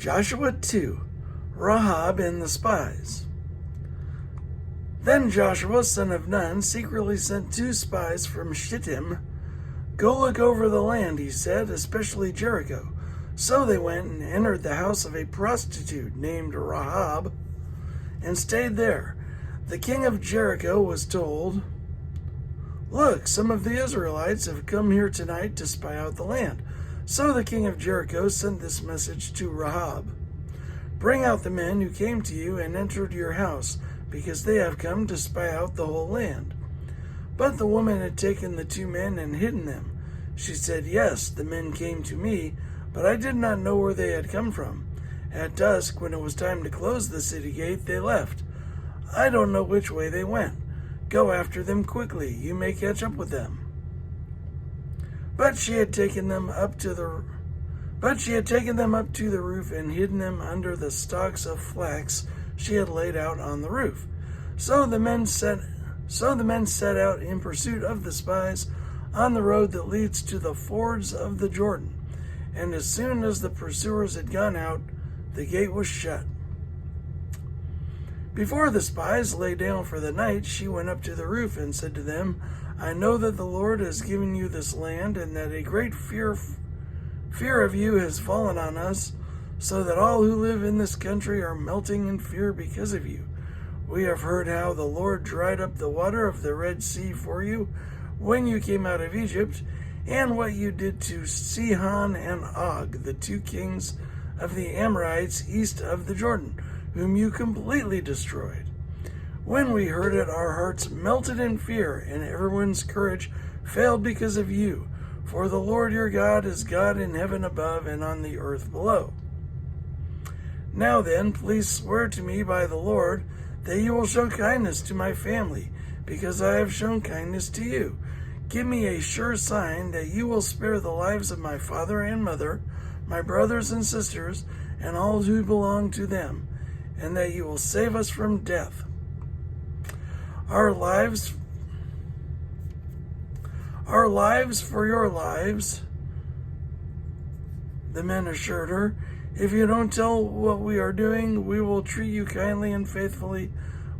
Joshua 2. Rahab and the spies. Then Joshua, son of Nun, secretly sent 2 spies from Shittim. "Go look over the land," he said, "especially Jericho." So they went and entered the house of a prostitute named Rahab and stayed there. The king of Jericho was told, "Look, some of the Israelites have come here tonight to spy out the land." So the king of Jericho sent this message to Rahab: "Bring out the men who came to you and entered your house, because they have come to spy out the whole land." But the woman had taken the 2 men and hidden them. She said, "Yes, the men came to me, but I did not know where they had come from. At dusk, when it was time to close the city gate, they left. I don't know which way they went. Go after them quickly. You may catch up with them." But she had taken them up to the roof and hidden them under the stalks of flax she had laid out on the roof. So the men set out in pursuit of the spies on the road that leads to the fords of the Jordan. And as soon as the pursuers had gone out, the gate was shut. Before the spies lay down for the night, she went up to the roof and said to them, "I know that the Lord has given you this land, and that a great fear of you has fallen on us, so that all who live in this country are melting in fear because of you. We have heard how the Lord dried up the water of the Red Sea for you when you came out of Egypt, and what you did to Sihon and Og, the 2 kings of the Amorites east of the Jordan, whom you completely destroyed. When we heard it, our hearts melted in fear, and everyone's courage failed because of you. For the Lord your God is God in heaven above and on the earth below. Now then, please swear to me by the Lord that you will show kindness to my family, because I have shown kindness to you. Give me a sure sign that you will spare the lives of my father and mother, my brothers and sisters, and all who belong to them, and that you will save us from death. Our lives for your lives," the men assured her. "If you don't tell what we are doing, we will treat you kindly and faithfully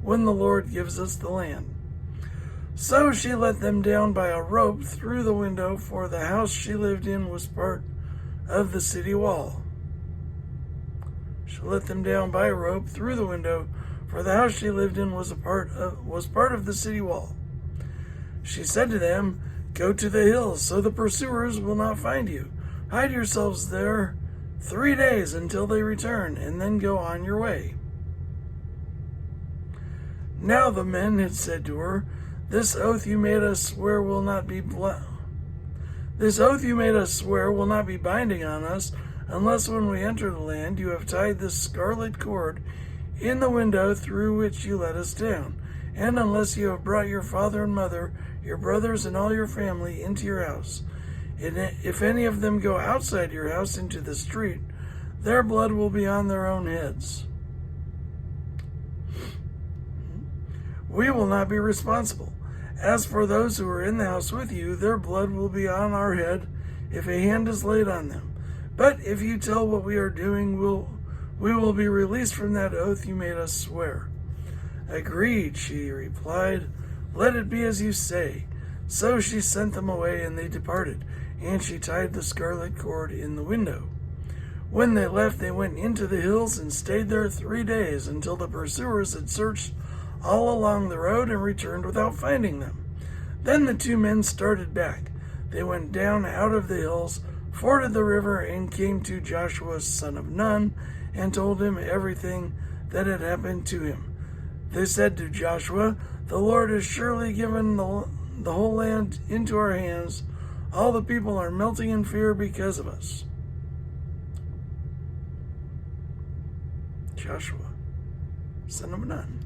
when the Lord gives us the land." So she let them down by a rope through the window, for the house she lived in was part of the city wall. She let them down by a rope through the window, for the house she lived in was part of the city wall. She said to them, "Go to the hills, so the pursuers will not find you. Hide yourselves there 3 days until they return, and then go on your way." Now the men had said to her, This oath you made us swear will not be binding on us, unless when we enter the land you have tied this scarlet cord in the window through which you let us down, and unless you have brought your father and mother, your brothers, and all your family into your house. And if any of them go outside your house into the street, their blood will be on their own heads. We will not be responsible. As for those who are in the house with you, their blood will be on our head if a hand is laid on them. But if you tell what we are doing, we will be released from that oath you made us swear." "Agreed," she replied. "Let it be as you say." So she sent them away, and they departed, and she tied the scarlet cord in the window. When they left, they went into the hills and stayed there 3 days, until the pursuers had searched all along the road and returned without finding them. Then the 2 men started back. They went down out of the hills, forded the river, and came to Joshua, son of Nun, and told him everything that had happened to him. They said to Joshua, "The Lord has surely given the whole land into our hands. All the people are melting in fear because of us." Joshua, son of Nun.